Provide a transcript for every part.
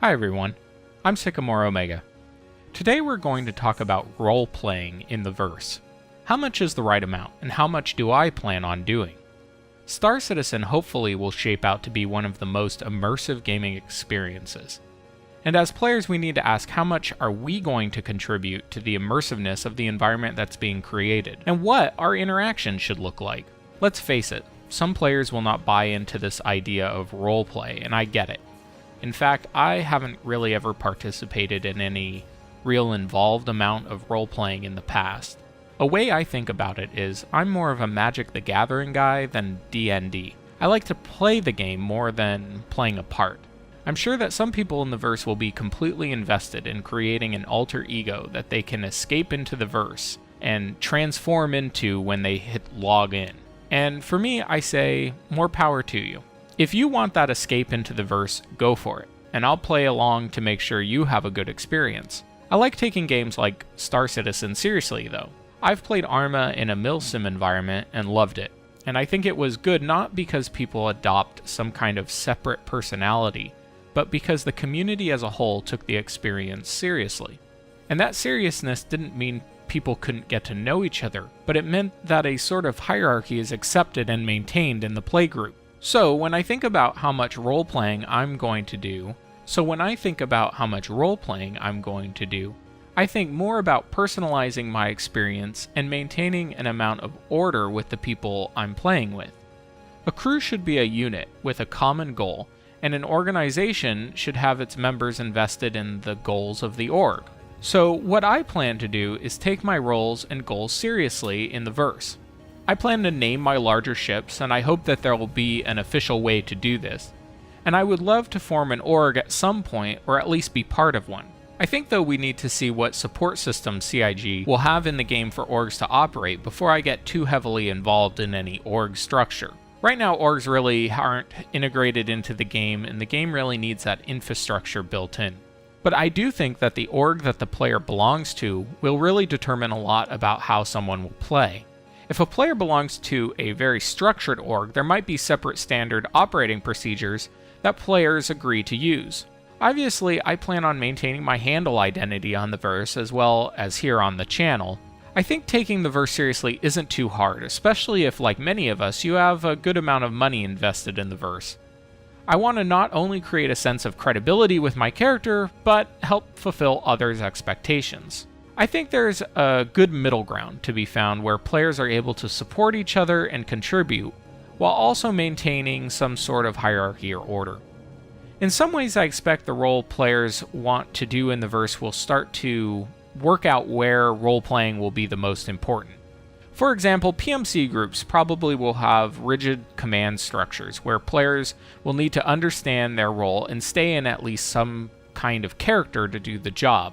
Hi everyone, I'm SycamoreOmega. Today we're going to talk about role-playing in the verse. How much is the right amount, and how much do I plan on doing? Star Citizen hopefully will shape out to be one of the most immersive gaming experiences. And as players we need to ask how much are we going to contribute to the immersiveness of the environment that's being created, and what our interaction should look like. Let's face it, some players will not buy into this idea of roleplay, and I get it. In fact, I haven't really ever participated in any real involved amount of role-playing in the past. A way I think about it is, I'm more of a Magic the Gathering guy than D&D. I like to play the game more than playing a part. I'm sure that some people in the verse will be completely invested in creating an alter ego that they can escape into the verse and transform into when they hit log in. And for me, I say, more power to you. If you want that escape into the verse, go for it, and I'll play along to make sure you have a good experience. I like taking games like Star Citizen seriously, though. I've played Arma in a milsim environment and loved it, and I think it was good not because people adopt some kind of separate personality, but because the community as a whole took the experience seriously. And that seriousness didn't mean people couldn't get to know each other, but it meant that a sort of hierarchy is accepted and maintained in the playgroup. So when I think about how much role-playing I'm going to do, I think more about personalizing my experience and maintaining an amount of order with the people I'm playing with. A crew should be a unit with a common goal, and an organization should have its members invested in the goals of the org. So what I plan to do is take my roles and goals seriously in the verse. I plan to name my larger ships, and I hope that there will be an official way to do this. And I would love to form an org at some point, or at least be part of one. I think though we need to see what support system CIG will have in the game for orgs to operate before I get too heavily involved in any org structure. Right now orgs really aren't integrated into the game, and the game really needs that infrastructure built in. But I do think that the org that the player belongs to will really determine a lot about how someone will play. If a player belongs to a very structured org, there might be separate standard operating procedures that players agree to use. Obviously, I plan on maintaining my handle identity on the verse as well as here on the channel. I think taking the verse seriously isn't too hard, especially if, like many of us, you have a good amount of money invested in the verse. I want to not only create a sense of credibility with my character, but help fulfill others' expectations. I think there's a good middle ground to be found where players are able to support each other and contribute, while also maintaining some sort of hierarchy or order. In some ways, I expect the role players want to do in the verse will start to work out where role-playing will be the most important. For example, PMC groups probably will have rigid command structures where players will need to understand their role and stay in at least some kind of character to do the job.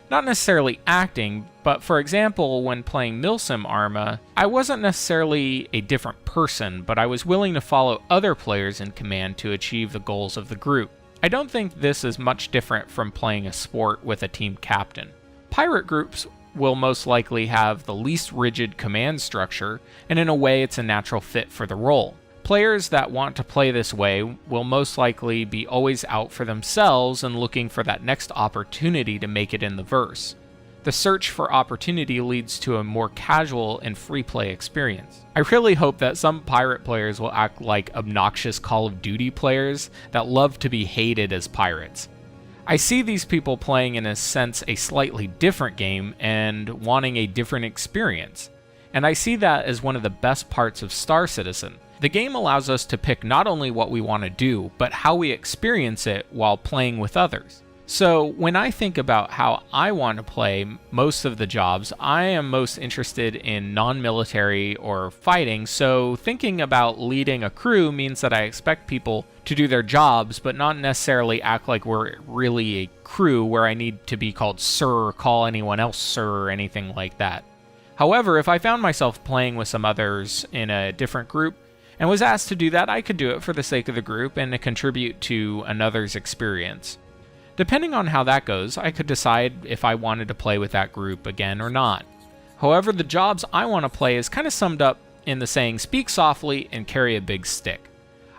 Not necessarily acting, but for example, when playing Milsim Arma, I wasn't necessarily a different person, but I was willing to follow other players in command to achieve the goals of the group. I don't think this is much different from playing a sport with a team captain. Pirate groups will most likely have the least rigid command structure, and in a way it's a natural fit for the role. Players that want to play this way will most likely be always out for themselves and looking for that next opportunity to make it in the verse. The search for opportunity leads to a more casual and free play experience. I really hope that some pirate players will act like obnoxious Call of Duty players that love to be hated as pirates. I see these people playing in a sense a slightly different game and wanting a different experience. And I see that as one of the best parts of Star Citizen. The game allows us to pick not only what we want to do, but how we experience it while playing with others. So when I think about how I want to play most of the jobs, I am most interested in non-military or fighting, so thinking about leading a crew means that I expect people to do their jobs, but not necessarily act like we're really a crew where I need to be called sir or call anyone else sir or anything like that. However, if I found myself playing with some others in a different group, and was asked to do that, I could do it for the sake of the group and to contribute to another's experience. Depending on how that goes, I could decide if I wanted to play with that group again or not. However, the jobs I want to play is kind of summed up in the saying, speak softly and carry a big stick.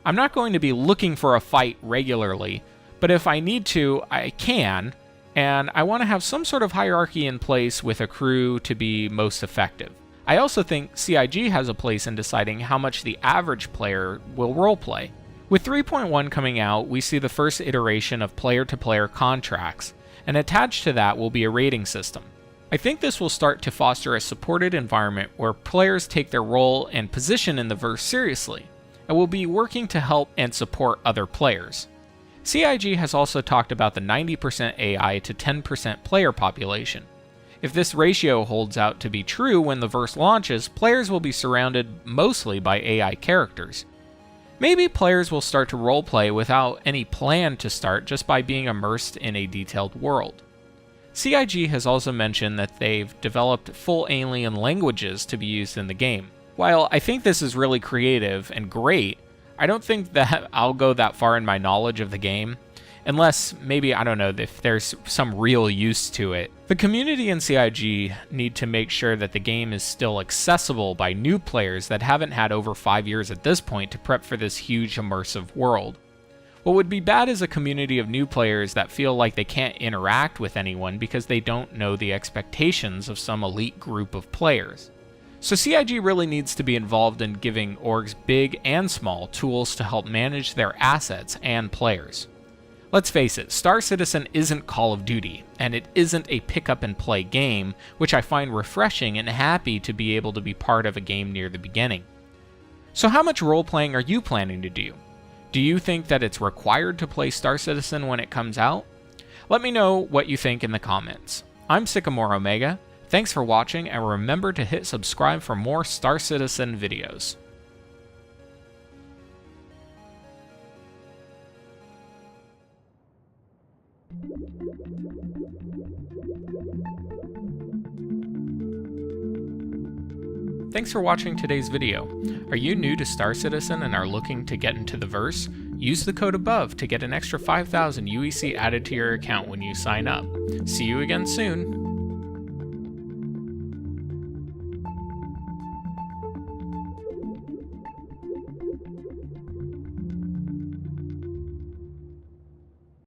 I'm not going to be looking for a fight regularly, but if I need to, I can, and I want to have some sort of hierarchy in place with a crew to be most effective. I also think CIG has a place in deciding how much the average player will roleplay. With 3.1 coming out, we see the first iteration of player-to-player contracts, and attached to that will be a rating system. I think this will start to foster a supported environment where players take their role and position in the verse seriously, and will be working to help and support other players. CIG has also talked about the 90% AI to 10% player population. If this ratio holds out to be true when the verse launches, players will be surrounded mostly by AI characters. Maybe players will start to roleplay without any plan to start, just by being immersed in a detailed world. CIG has also mentioned that they've developed full alien languages to be used in the game. While I think this is really creative and great, I don't think that I'll go that far in my knowledge of the game, unless maybe, I don't know, if there's some real use to it. The community and CIG need to make sure that the game is still accessible by new players that haven't had over 5 years at this point to prep for this huge immersive world. What would be bad is a community of new players that feel like they can't interact with anyone because they don't know the expectations of some elite group of players. So CIG really needs to be involved in giving orgs big and small tools to help manage their assets and players. Let's face it, Star Citizen isn't Call of Duty, and it isn't a pick-up-and-play game, which I find refreshing and happy to be able to be part of a game near the beginning. So how much role-playing are you planning to do? Do you think that it's required to play Star Citizen when it comes out? Let me know what you think in the comments. I'm SycamoreOmega. Thanks for watching, and remember to hit subscribe for more Star Citizen videos. Thanks for watching today's video. Are you new to Star Citizen and are looking to get into the verse? Use the code above to get an extra 5,000 UEC added to your account when you sign up. See you again soon.